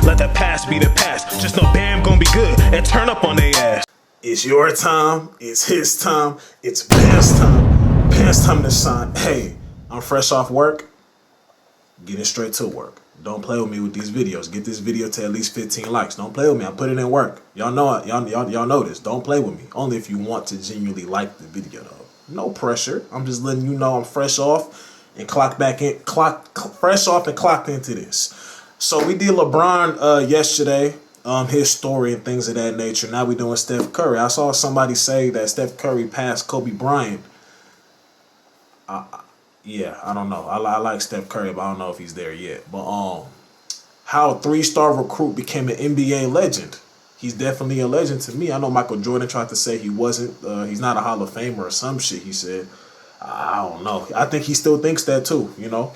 Let the past be the past. Just know Bam gonna be good and turn up on they ass. It's your time. It's his time. It's Bam's time. Bam's time to shine. Hey, I'm fresh off work. Getting straight to work. Don't play with me with these videos. Get this video to at least 15 likes. Don't play with me. I put it in work. Y'all know it. Y'all know this. Don't play with me. Only if you want to genuinely like the video though. No pressure. I'm just letting you know I'm fresh off and clocked into this. So we did LeBron yesterday, his story and things of that nature. Now we doing Steph Curry. I saw somebody say that Steph Curry passed Kobe Bryant. Yeah, I don't know. I like Steph Curry, but I don't know if he's there yet. But how a 3-star recruit became an NBA legend. He's definitely a legend to me. I know Michael Jordan tried to say he wasn't. He's not a Hall of Famer or some shit he said. I don't know. I think he still thinks that too, you know.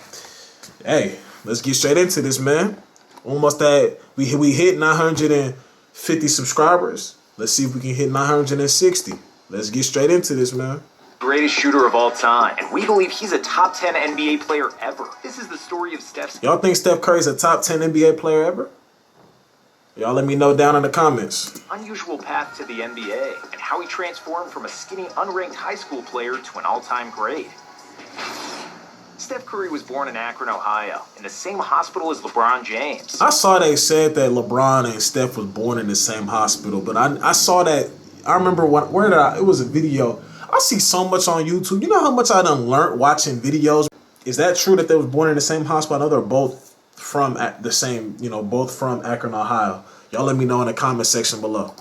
Hey, let's get straight into this, man. Almost at, we hit 950 subscribers. Let's see if we can hit 960. Let's get straight into this, man. Greatest shooter of all time, and we believe he's a top 10 NBA player ever. This is the story of Steph's... Y'all think Steph Curry's a top 10 NBA player ever? Y'all let me know down in the comments. Unusual path to the NBA, and how he transformed from a skinny, unranked high school player to an all-time great. Steph Curry was born in Akron, Ohio, in the same hospital as LeBron James. I saw they said that LeBron and Steph was born in the same hospital, but I saw that, I remember it was a video. I see so much on YouTube. You know how much I done learned watching videos? Is that true that they was born in the same hospital? I know they're both from the same, both from Akron, Ohio. Y'all let me know in the comment section below.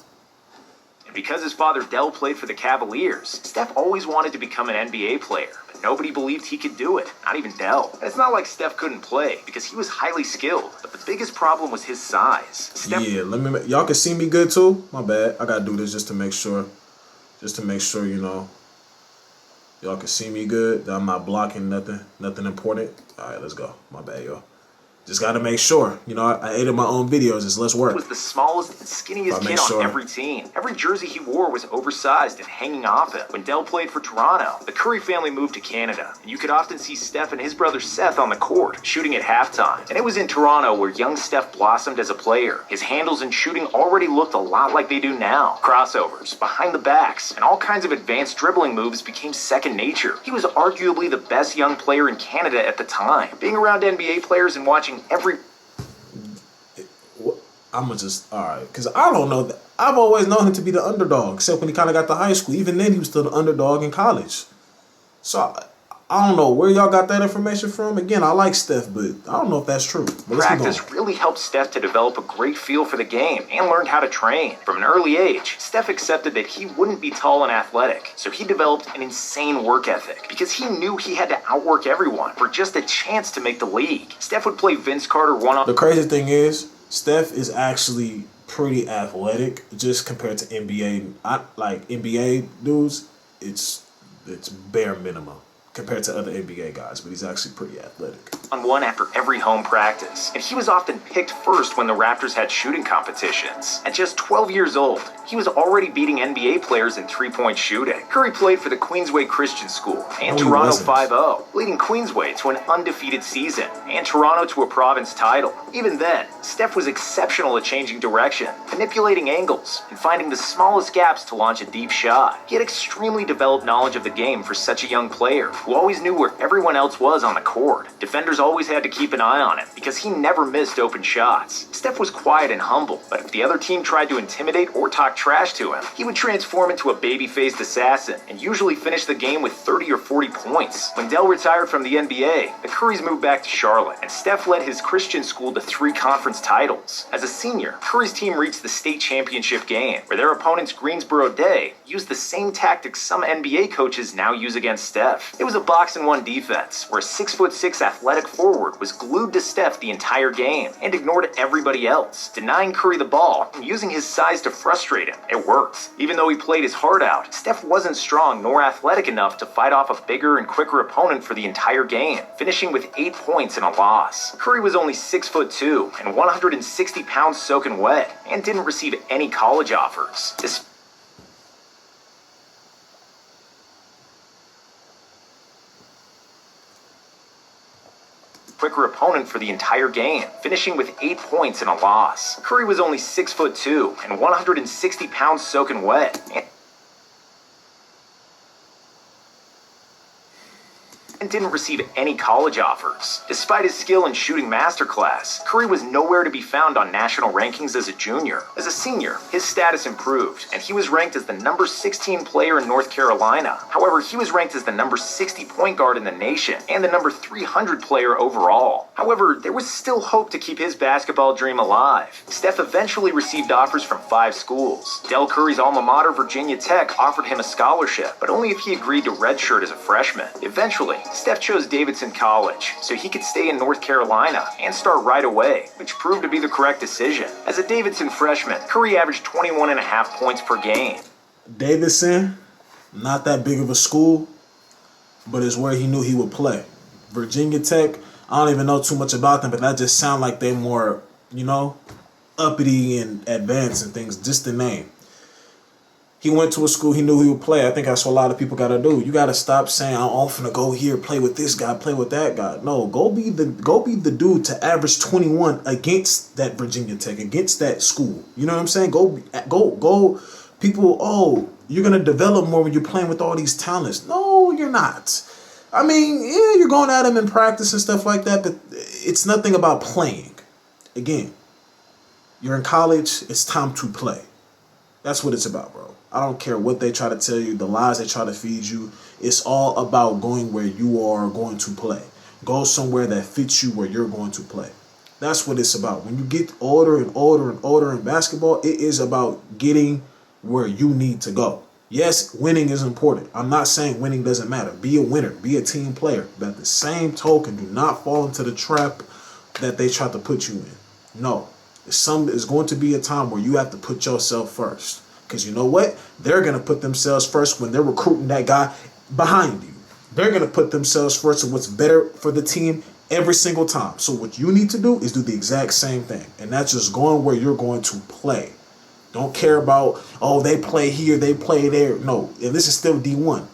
And because his father Dell played for the Cavaliers, Steph always wanted to become an NBA player, but nobody believed he could do it, not even Dell. And it's not like Steph couldn't play, because he was highly skilled, but the biggest problem was his size. Yeah, y'all can see me good too? My bad. I gotta do this just to make sure, y'all can see me good, that I'm not blocking nothing important. All right, let's go. My bad, y'all. Just got to make sure. I edited my own videos. It's less work. He was the smallest and skinniest kid on every team. Every jersey he wore was oversized and hanging off him. When Dell played for Toronto, the Curry family moved to Canada, and you could often see Steph and his brother Seth on the court, shooting at halftime. And it was in Toronto where young Steph blossomed as a player. His handles and shooting already looked a lot like they do now. Crossovers, behind the backs, and all kinds of advanced dribbling moves became second nature. He was arguably the best young player in Canada at the time. Being around NBA players and watching alright, because I don't know that. I've always known him to be the underdog, except when he kind of got to high school. Even then, he was still the underdog in college. So I don't know where y'all got that information from. Again, I like Steph, but I don't know if that's true. Practice really helped Steph to develop a great feel for the game and learned how to train. From an early age, Steph accepted that he wouldn't be tall and athletic, so he developed an insane work ethic because he knew he had to outwork everyone for just a chance to make the league. Steph would play Vince Carter one-on-one. The crazy thing is, Steph is actually pretty athletic just compared to NBA. Like NBA dudes, it's bare minimum compared to other NBA guys, but he's actually pretty athletic. On one after every home practice, and he was often picked first when the Raptors had shooting competitions. At just 12 years old, he was already beating NBA players in three-point shooting. Curry played for the Queensway Christian School and Toronto 5-0, leading Queensway to an undefeated season and Toronto to a province title. Even then, Steph was exceptional at changing direction, manipulating angles, and finding the smallest gaps to launch a deep shot. He had extremely developed knowledge of the game for such a young player, who always knew where everyone else was on the court. Defenders always had to keep an eye on him because he never missed open shots. Steph was quiet and humble, but if the other team tried to intimidate or talk trash to him, he would transform into a baby-faced assassin and usually finish the game with 30 or 40 points. When Dell retired from the NBA, the Currys moved back to Charlotte, and Steph led his Christian school to 3 conference titles. As a senior, Curry's team reached the state championship game, where their opponents Greensboro Day used the same tactics some NBA coaches now use against Steph. It was a box-and-one defense, where a 6'6" athletic forward was glued to Steph the entire game and ignored everybody else, denying Curry the ball and using his size to frustrate him. It worked. Even though he played his heart out, Steph wasn't strong nor athletic enough to fight off a bigger and quicker opponent for the entire game, finishing with 8 points in a loss. Curry was only 6'2" and 160 pounds soaking wet, and didn't receive any college offers. quicker opponent for the entire game, finishing with 8 points in a loss. Curry was only 6'2" and 160 pounds soaking wet, and didn't receive any college offers. Despite his skill in shooting masterclass, Curry was nowhere to be found on national rankings as a junior. As a senior, his status improved, and he was ranked as the number 16 player in North Carolina. However, he was ranked as the number 60 point guard in the nation and the number 300 player overall. However, there was still hope to keep his basketball dream alive. Steph eventually received offers from 5 schools. Del Curry's alma mater, Virginia Tech, offered him a scholarship, but only if he agreed to redshirt as a freshman. Eventually, Steph chose Davidson College so he could stay in North Carolina and start right away, which proved to be the correct decision. As a Davidson freshman, Curry averaged 21.5 points per game. Davidson, not that big of a school, but it's where he knew he would play. Virginia Tech, I don't even know too much about them, but that just sound like they're more, uppity and advanced and things, just the name. He went to a school he knew he would play. I think that's what a lot of people got to do. You got to stop saying, I'm finna go here, play with this guy, play with that guy. No, go be the dude to average 21 against that Virginia Tech, against that school. You know what I'm saying? Go. People, you're going to develop more when you're playing with all these talents. No, you're not. I mean, yeah, you're going at them in practice and stuff like that, but it's nothing about playing. Again, you're in college, it's time to play. That's what it's about, bro. I don't care what they try to tell you, the lies they try to feed you. It's all about going where you are going to play. Go somewhere that fits you where you're going to play. That's what it's about. When you get older and older and older in basketball, it is about getting where you need to go. Yes, winning is important. I'm not saying winning doesn't matter. Be a winner. Be a team player. But at the same token, do not fall into the trap that they try to put you in. No. There's going to be a time where you have to put yourself first. Because you know what? They're going to put themselves first when they're recruiting that guy behind you. They're going to put themselves first and what's better for the team every single time. So what you need to do is do the exact same thing. And that's just going where you're going to play. Don't care about, they play here, they play there. No, and this is still D1.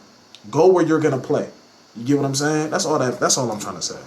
Go where you're going to play. You get what I'm saying? That's all I'm trying to say.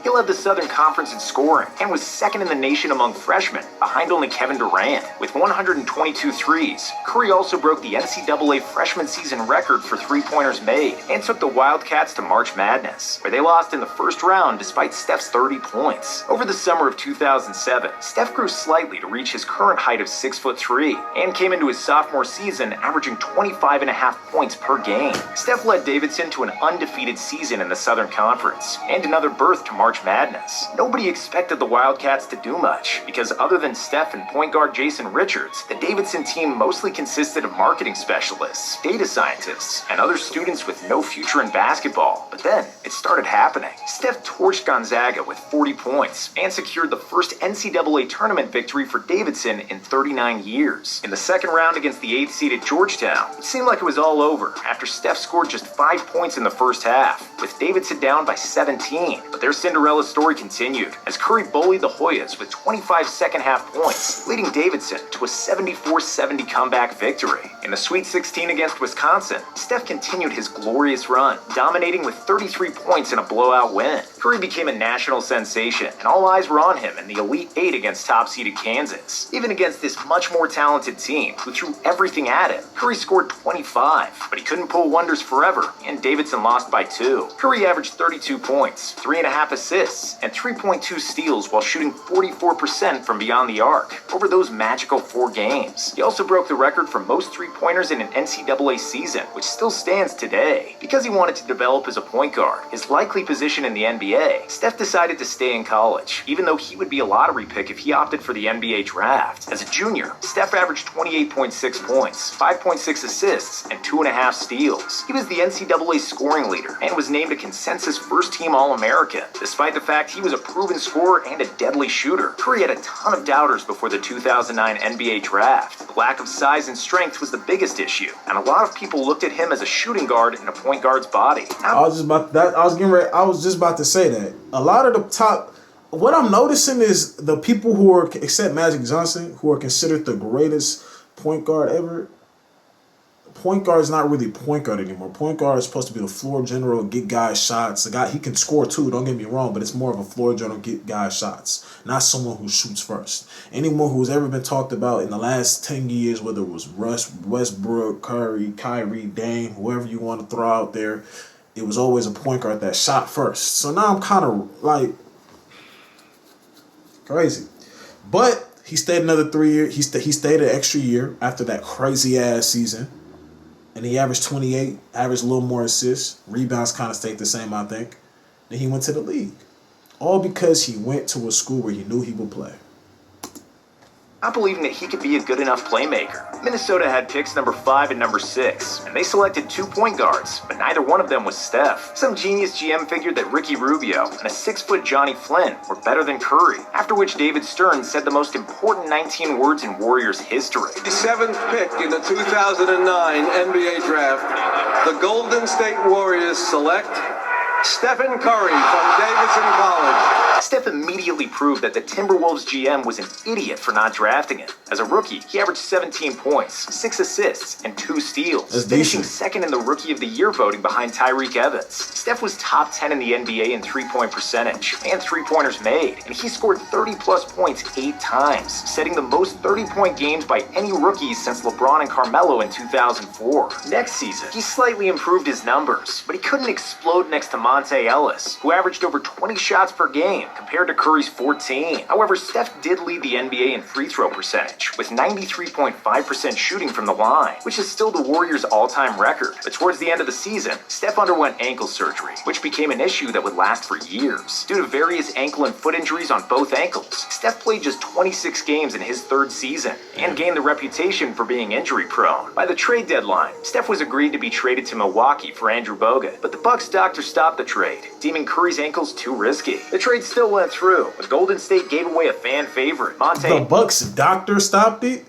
He led the Southern Conference in scoring and was second in the nation among freshmen, behind only Kevin Durant, with 122 threes. Curry also broke the NCAA freshman season record for three-pointers made and took the Wildcats to March Madness, where they lost in the first round despite Steph's 30 points. Over the summer of 2007, Steph grew slightly to reach his current height of 6'3" and came into his sophomore season averaging 25.5 points per game. Steph led Davidson to an undefeated season in the Southern Conference and another berth to March Madness. Nobody expected the Wildcats to do much because other than Steph and point guard Jason Richards, the Davidson team mostly consisted of marketing specialists, data scientists, and other students with no future in basketball. But then it started happening. Steph torched Gonzaga with 40 points and secured the first NCAA tournament victory for Davidson in 39 years. In the second round against the 8th seed at Georgetown, it seemed like it was all over after Steph scored just 5 points in the first half, with Davidson down by 17. But their Cinderella story continued as Curry bullied the Hoyas with 25 second-half points, leading Davidson to a 74-70 comeback victory. In the Sweet 16 against Wisconsin, Steph continued his glorious run, dominating with 33 points in a blowout win. Curry became a national sensation, and all eyes were on him in the Elite Eight against top-seeded Kansas. Even against this much more talented team, who threw everything at him, Curry scored 25, but he couldn't pull wonders forever, and Davidson lost by 2. Curry averaged 32 points, 3.5 assists, and 3.2 steals while shooting 44% from beyond the arc over those magical 4 games. He also broke the record for most three-pointers in an NCAA season, which still stands today. Because he wanted to develop as a point guard, his likely position in the NBA, Steph decided to stay in college, even though he would be a lottery pick if he opted for the NBA draft. As a junior, Steph averaged 28.6 points, 5.6 assists, and 2.5 steals. He was the NCAA scoring leader and was named a consensus first-team All-American. Despite the fact he was a proven scorer and a deadly shooter, Curry had a ton of doubters before the 2009 NBA draft. The lack of size and strength was the biggest issue, and a lot of people looked at him as a shooting guard in a point guard's body. I was just about to say that. A lot of the top, what I'm noticing is the people who are, except Magic Johnson, who are considered the greatest point guard ever, point guard is not really point guard anymore. Point guard is supposed to be the floor general, get guys shots. The guy, he can score too, don't get me wrong, but it's more of a floor general, get guys shots, not someone who shoots first. Anyone who's ever been talked about in the last 10 years, whether it was Russ, Westbrook, Curry, Kyrie, Dame, whoever you want to throw out there, it was always a point guard that shot first. So now I'm kind of like crazy. But he stayed another 3 years. He stayed an extra year after that crazy ass season. And he averaged 28, averaged a little more assists. Rebounds kind of stayed the same, I think. Then he went to the league. All because he went to a school where he knew he would play. Not believing that he could be a good enough playmaker. Minnesota had picks number 5 and number 6, and they selected 2 point guards, but neither one of them was Steph. Some genius GM figured that Ricky Rubio and a 6-foot Johnny Flynn were better than Curry, after which David Stern said the most important 19 words in Warriors history. The 7th pick in the 2009 NBA draft, the Golden State Warriors select Stephen Curry from Davidson College. Steph immediately proved that the Timberwolves GM was an idiot for not drafting him. As a rookie, he averaged 17 points, 6 assists, and 2 steals, finishing second in the Rookie of the Year voting behind Tyreek Evans. Steph was top 10 in the NBA in three-point percentage and three-pointers made, and he scored 30-plus points 8 times, setting the most 30-point games by any rookies since LeBron and Carmelo in 2004. Next season, he slightly improved his numbers, but he couldn't explode next to Monte Ellis, who averaged over 20 shots per game, compared to Curry's 14. However, Steph did lead the NBA in free throw percentage, with 93.5% shooting from the line, which is still the Warriors' all-time record. But towards the end of the season, Steph underwent ankle surgery, which became an issue that would last for years. Due to various ankle and foot injuries on both ankles, Steph played just 26 games in his 3rd season, and gained the reputation for being injury-prone. By the trade deadline, Steph was agreed to be traded to Milwaukee for Andrew Bogut, but the Bucks doctor stopped the trade, deeming Curry's ankles too risky. The trade still went through, but Golden State gave away a fan favorite. The Bucks doctor stopped it?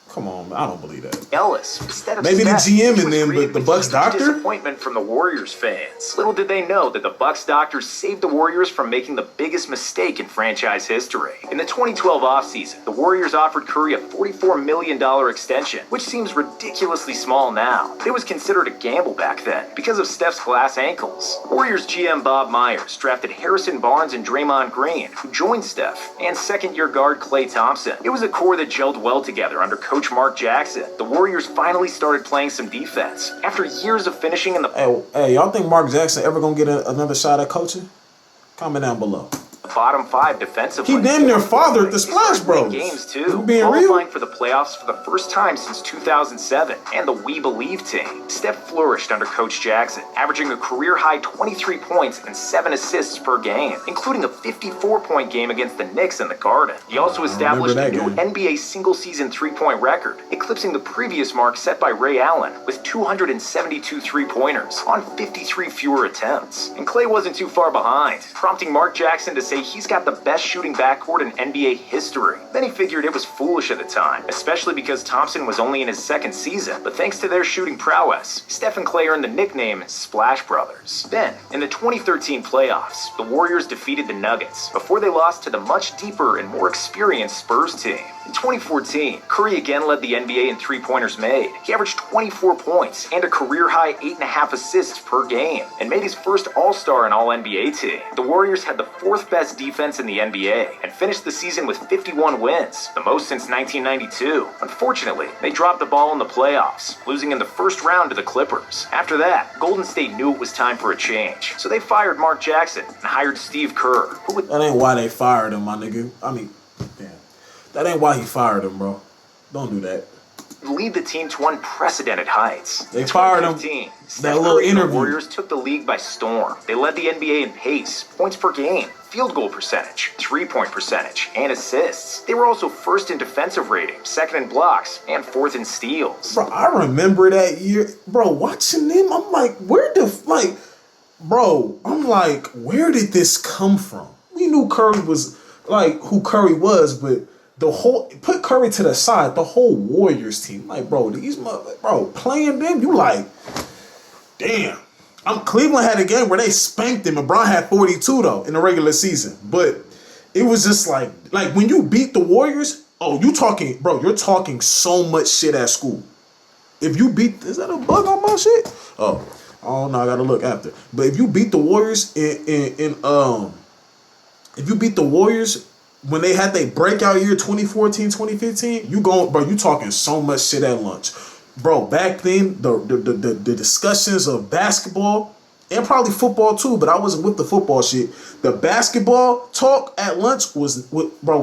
Come on, man. I don't believe that. Ellis, instead of maybe Steph, the GM and them, but the Bucks doctor? Disappointment from the Warriors fans. Little did they know that the Bucks doctor saved the Warriors from making the biggest mistake in franchise history. In the 2012 offseason, the Warriors offered Curry a $44 million extension, which seems ridiculously small now. It was considered a gamble back then because of Steph's glass ankles. Warriors GM Bob Myers drafted Harrison Barnes and Draymond Green, who joined Steph, and second-year guard Klay Thompson. It was a core that gelled well together under Coach Mark Jackson. The Warriors finally started playing some defense after years of finishing in the Hey, y'all think Mark Jackson ever gonna get another shot at coaching? Comment down below. bottom 5 defensively. He damn near fathered the Splash Bros. Games too, being qualifying real? for the playoffs for the first time since 2007, and the We Believe team. Steph flourished under Coach Jackson, averaging a career-high 23 points and 7 assists per game, including a 54-point game against the Knicks in the Garden. He also established a new NBA single-season three-point record, eclipsing the previous mark set by Ray Allen with 272 three-pointers on 53 fewer attempts. And Klay wasn't too far behind, prompting Mark Jackson to say he's got the best shooting backcourt in NBA history. Then he figured it was foolish at the time, especially because Thompson was only in his second season, but thanks to their shooting prowess, Steph and Klay earned the nickname Splash Brothers. Then, in the 2013 playoffs, the Warriors defeated the Nuggets before they lost to the much deeper and more experienced Spurs team. In 2014, Curry again led the NBA in three-pointers made. He averaged 24 points and a career-high 8.5 assists per game, and made his first All-Star and All-NBA team. The Warriors had the 4th best defense in the NBA, and finished the season with 51 wins, the most since 1992. Unfortunately, they dropped the ball in the playoffs, losing in the first round to the Clippers. After that, Golden State knew it was time for a change, so they fired Mark Jackson and hired Steve Kerr, who would... That ain't why they fired him, my nigga. I mean, damn. That ain't why he fired him, bro. Don't do that. lead the team to unprecedented heights. They fired him. That little interview. The Warriors took the league by storm. They led the NBA in pace, points per game, field goal percentage, three-point percentage, and assists. They were also first in defensive rating, second in blocks, and fourth in steals. Bro, I remember that year. Bro, watching them, I'm like, where did this come from? We knew Curry was, like, who Curry was, but put Curry to the side, the whole Warriors team. Like, bro, playing them, you like, damn. Cleveland had a game where they spanked them, and LeBron had 42, though, in the regular season. But it was just like when you beat the Warriors, you're talking so much shit at school. If you beat, is that a bug on my shit? Oh no, I gotta look after. But if you beat the Warriors if you beat the Warriors when they had their breakout year 2014, 2015, you talking so much shit at lunch. Bro, back then the discussions of basketball and probably football too, but I wasn't with the football shit. The basketball talk at lunch was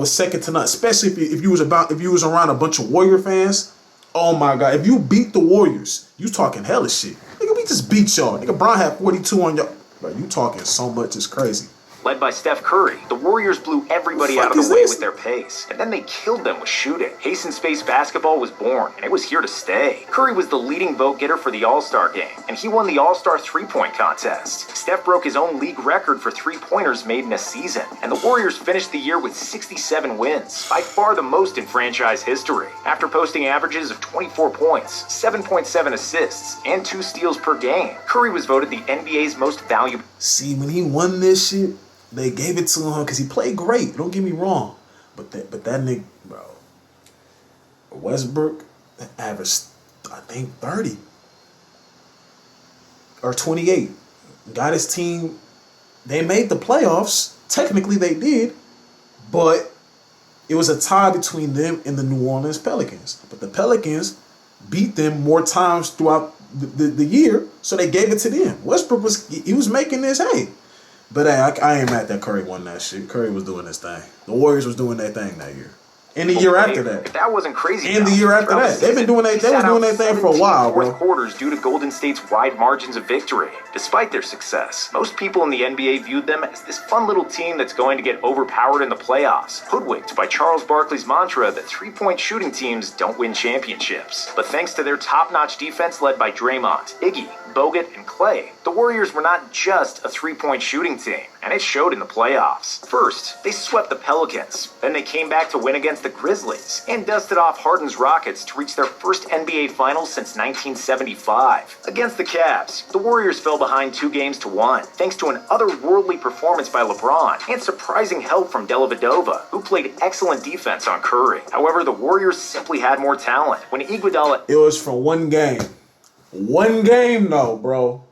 second to none. Especially if you was around a bunch of Warrior fans. Oh my God! If you beat the Warriors, you talking hella shit. Nigga, we just beat y'all. Nigga, Bron had 42 on y'all. Bro, you talking so much, it's crazy. Led by Steph Curry, the Warriors blew everybody out of the way with their pace, and then they killed them with shooting. Pace-and-space basketball was born, and it was here to stay. Curry was the leading vote-getter for the All-Star game, and he won the All-Star three-point contest. Steph broke his own league record for three-pointers made in a season, and the Warriors finished the year with 67 wins, by far the most in franchise history. After posting averages of 24 points, 7.7 assists, and 2 steals per game, Curry was voted the NBA's most valuable. See, when he won this shit, they gave it to him because he played great. Don't get me wrong, but that nigga, bro, Westbrook averaged, I think, 30 or 28. Got his team. They made the playoffs. Technically, they did, but it was a tie between them and the New Orleans Pelicans. But the Pelicans beat them more times throughout the year, so they gave it to them. Westbrook was making this hay. But hey, I ain't mad that Curry won that shit. Curry was doing his thing. The Warriors was doing their thing that year. And the year after that. If that wasn't crazy. And the year after that. They've been doing they was doing their thing for a while, bro. Fourth quarters due to Golden State's wide margins of victory. Despite their success, most people in the NBA viewed them as this fun little team that's going to get overpowered in the playoffs, hoodwinked by Charles Barkley's mantra that three-point shooting teams don't win championships. But thanks to their top-notch defense led by Draymond, Iggy, Bogut, and Clay, the Warriors were not just a three-point shooting team, and it showed in the playoffs. First, they swept the Pelicans. Then they came back to win against the Grizzlies and dusted off Harden's Rockets to reach their first NBA Finals since 1975. Against the Cavs, the Warriors fell behind 2-1, thanks to an otherworldly performance by LeBron and surprising help from Dellavedova, who played excellent defense on Curry. However, the Warriors simply had more talent. When Iguodala... It was for one game. One game, though, bro.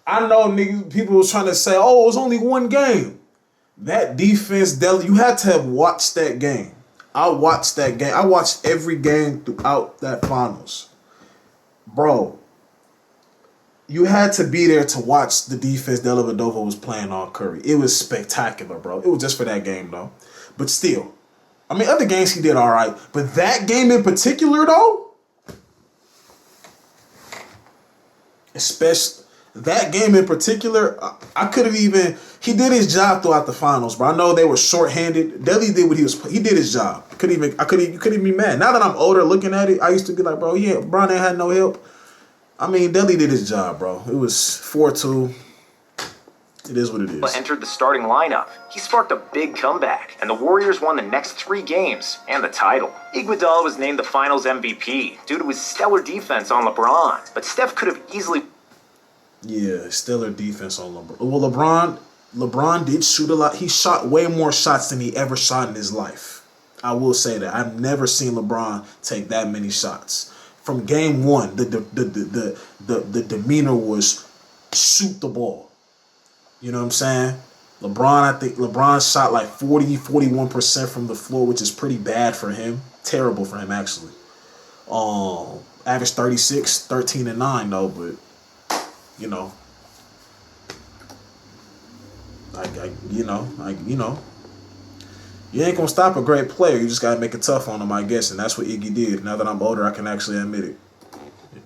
I know niggas, people was trying to say, oh, it was only one game. That defense, you had to have watched that game. I watched that game. I watched every game throughout that finals. Bro, you had to be there to watch the defense Dellavedova was playing on Curry. It was spectacular, bro. It was just for that game, though. But still, I mean, other games he did all right. But that game in particular, though, especially that game in particular, I could have even. He did his job throughout the finals, bro. I know they were shorthanded. Deli did what he did his job. You couldn't even be mad. Now that I'm older, looking at it, I used to be like, bro, yeah, Bron ain't had no help. I mean, Deli did his job, bro. It was 4-2. It is what it is. Entered the starting lineup. He sparked a big comeback, and the Warriors won the next 3 games and the title. Iguodala was named the Finals MVP due to his stellar defense on LeBron, but Steph could have easily. Yeah, stellar defense on LeBron. Well, LeBron did shoot a lot. He shot way more shots than he ever shot in his life. I will say that. I've never seen LeBron take that many shots. From game one, the demeanor was shoot the ball. You know what I'm saying? I think LeBron shot like 41% from the floor, which is pretty bad for him. Terrible for him, actually. Average 36, 13 and 9 though, but you know, you ain't gonna stop a great player. You just gotta make it tough on him, I guess, and that's what Iggy did. Now that I'm older, I can actually admit it.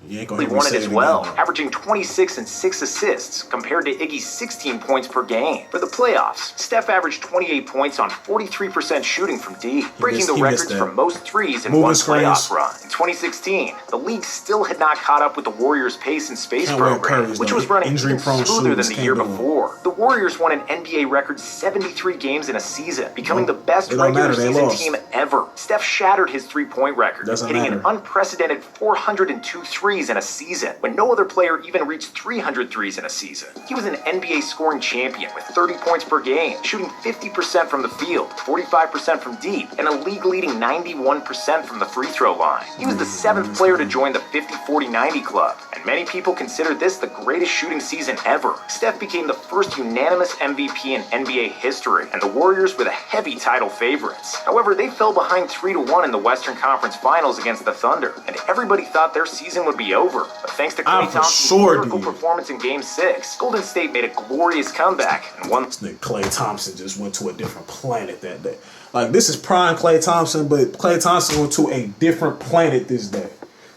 You ain't gonna won it as well, averaging 26 and 6 assists compared to Iggy's 16 points per game. For the playoffs, Steph averaged 28 points on 43% shooting from deep, breaking the records for most threes in one playoff run. In 2016, the league still had not caught up with the Warriors' pace and space program, which was running even smoother than the year before. The Warriors won an NBA record 73 games in a season, becoming the best regular season team ever. Steph shattered his three-point record, hitting an unprecedented 402 threes threes in a season, when no other player even reached 300 threes in a season. He was an NBA scoring champion with 30 points per game, shooting 50% from the field, 45% from deep, and a league-leading 91% from the free throw line. He was the 7th player to join the 50-40-90 club, and many people consider this the greatest shooting season ever. Steph became the first unanimous MVP in NBA history, and the Warriors were the heavy title favorites. However, they fell behind 3-1 in the Western Conference Finals against the Thunder, and everybody thought their season would be over. But thanks to Klay Thompson's miracle performance in Game 6, Golden State made a glorious comeback and won. This nigga Klay Thompson just went to a different planet that day. Like, this is prime Klay Thompson, but Klay Thompson went to a different planet this day.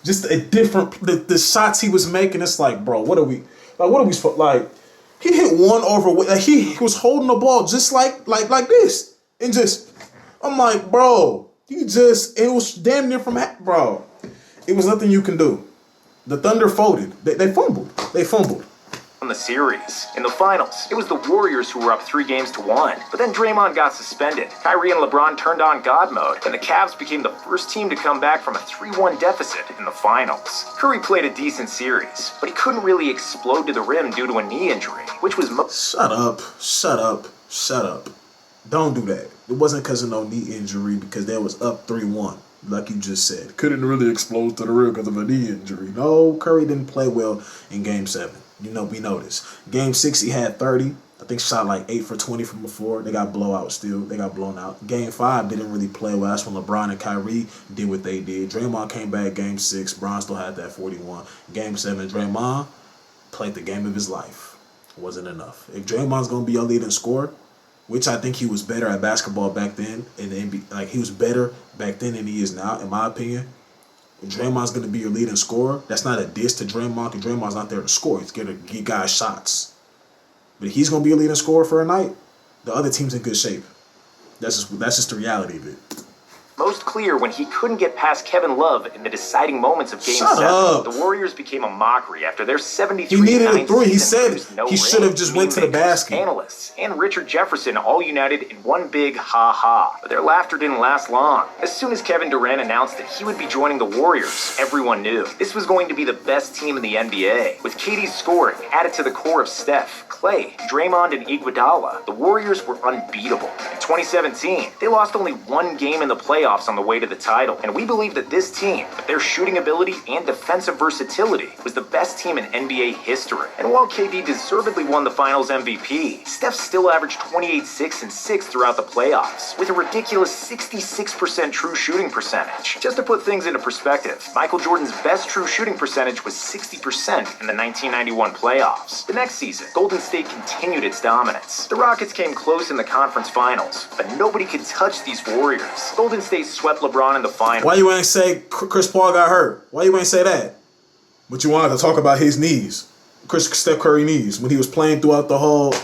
Just a different, the shots he was making, it's like, bro, what are we supposed, like, he hit one over, like, he was holding the ball just like this. And just, I'm like, bro, it was damn near from, bro. It was nothing you can do. The Thunder folded. They fumbled. In the series. In the finals, it was the Warriors who were up 3-1, but then Draymond got suspended. Kyrie and LeBron turned on God mode, and the Cavs became the first team to come back from a 3-1 deficit in the finals. Curry played a decent series, but he couldn't really explode to the rim due to a knee injury, which was Shut up. Don't do that. It wasn't because of no knee injury, because they was up 3-1. Like you just said. Couldn't really explode to the rim because of a knee injury. No, Curry didn't play well in Game 7. You know, we noticed. Game 6, he had 30. I think shot like 8 for 20 from before. They got blowout still. They got blown out. Game 5 didn't really play well. That's when LeBron and Kyrie did what they did. Draymond came back Game 6. Bron still had that 41. Game 7, Draymond played the game of his life. Wasn't enough. If Draymond's going to be your leading scorer, which I think he was better at basketball back then, and like he was better back then than he is now, in my opinion. If Draymond's going to be your leading scorer, that's not a diss to Draymond, because Draymond's not there to score. He's going to get guys shots. But if he's going to be a leading scorer for a night, the other team's in good shape. That's just the reality of it. Most clear when he couldn't get past Kevin Love in the deciding moments of Game 7. The Warriors became a mockery after their 73-9 He needed a three. He season said he should have just went to the basket. Analysts and Richard Jefferson all united in one big ha-ha. But their laughter didn't last long. As soon as Kevin Durant announced that he would be joining the Warriors, everyone knew this was going to be the best team in the NBA. With KD's scoring added to the core of Steph, Klay, Draymond, and Iguodala, the Warriors were unbeatable. In 2017, they lost only one game in the playoffs on the way to the title, and we believe that this team, with their shooting ability and defensive versatility, was the best team in NBA history. And while KD deservedly won the Finals MVP, Steph still averaged 28, 6, and 6 throughout the playoffs, with a ridiculous 66% true shooting percentage. Just to put things into perspective, Michael Jordan's best true shooting percentage was 60% in the 1991 playoffs. The next season, Golden State continued its dominance. The Rockets came close in the conference finals, but nobody could touch these Warriors. Golden State swept LeBron in the finals. Why you ain't say Chris Paul got hurt? Why you ain't say that? But you wanted to talk about his knees. Steph Curry knees. When he was playing throughout the whole...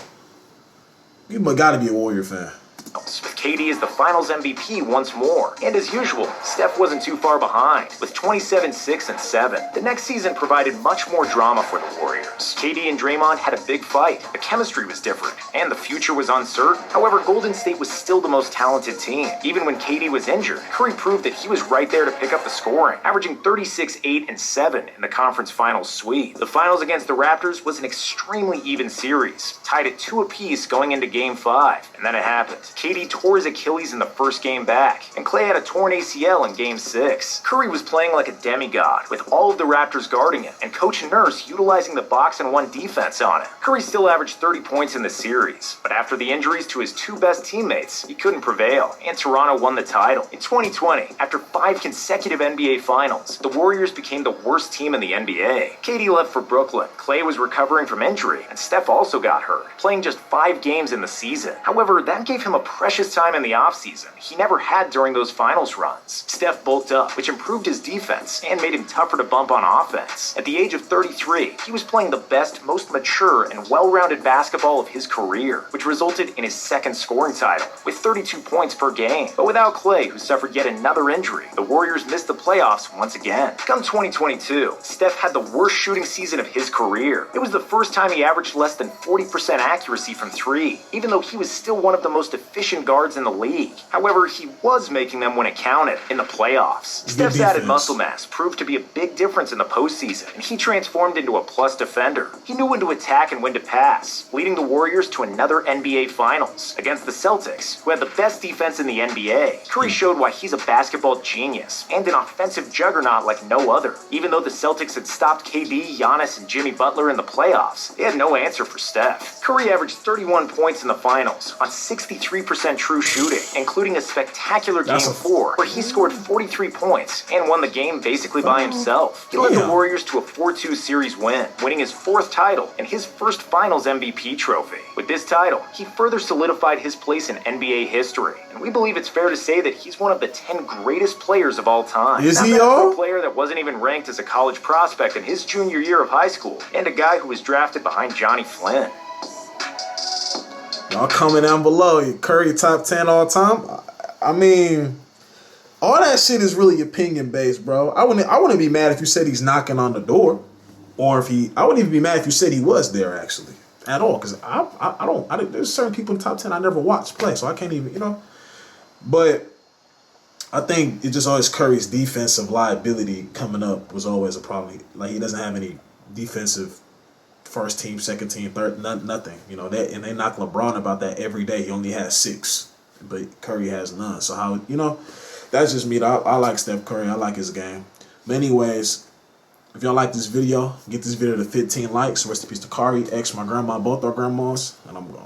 You gotta be a Warrior fan. With KD as the Finals MVP once more. And as usual, Steph wasn't too far behind, with 27, 6, and 7. The next season provided much more drama for the Warriors. KD and Draymond had a big fight. The chemistry was different, and the future was uncertain. However, Golden State was still the most talented team. Even when KD was injured, Curry proved that he was right there to pick up the scoring, averaging 36, 8, and 7 in the conference finals sweep. The finals against the Raptors was an extremely even series, tied at 2 apiece going into Game 5. And then it happened. KD tore his Achilles in the first game back, and Klay had a torn ACL in Game 6. Curry was playing like a demigod, with all of the Raptors guarding him, and Coach Nurse utilizing the box-and-1 defense on him. Curry still averaged 30 points in the series, but after the injuries to his 2 best teammates, he couldn't prevail, and Toronto won the title. In 2020, after 5 consecutive NBA Finals, the Warriors became the worst team in the NBA. KD left for Brooklyn, Klay was recovering from injury, and Steph also got hurt, playing just 5 games in the season. However, that gave him a precious time in the offseason he never had during those finals runs. Steph bulked up, which improved his defense and made him tougher to bump on offense. At the age of 33, he was playing the best, most mature, and well-rounded basketball of his career, which resulted in his second scoring title, with 32 points per game. But without Klay, who suffered yet another injury, the Warriors missed the playoffs once again. Come 2022, Steph had the worst shooting season of his career. It was the first time he averaged less than 40% accuracy from 3, even though he was still one of the most efficient guards guards in the league. However, he was making them when it counted in the playoffs. Steph's added muscle mass proved to be a big difference in the postseason, and he transformed into a plus defender. He knew when to attack and when to pass, leading the Warriors to another NBA Finals against the Celtics, who had the best defense in the NBA. Curry showed why he's a basketball genius and an offensive juggernaut like no other. Even though the Celtics had stopped KD, Giannis, and Jimmy Butler in the playoffs, they had no answer for Steph. Curry averaged 31 points in the finals on 63% true shooting, including a spectacular Game 4 where he scored 43 points and won the game basically by himself. He led the Warriors to a 4-2 series win, winning his 4th title and his first Finals MVP trophy. With this title, he further solidified his place in NBA history, and we believe it's fair to say that he's one of the 10 greatest players of all time. Is he, a player that wasn't even ranked as a college prospect in his junior year of high school, and a guy who was drafted behind Johnny Flynn. Y'all comment down below. Curry top 10 all time. I mean, all that shit is really opinion based, bro. I wouldn't be mad if you said he's knocking on the door, or if I wouldn't even be mad if you said he was there actually at all. Because there's certain people in the top 10 I never watched play, so I can't even, But I think it just always Curry's defensive liability coming up was always a problem. Like, he doesn't have any defensive first team, second team, third, nothing. That, and they knock LeBron about that every day. He only has 6, but Curry has none. So how, that's just me. I like Steph Curry. I like his game. But anyways, if y'all like this video, get this video to 15 likes. Rest in peace to Kari, my grandma, both our grandmas, and I'm gone.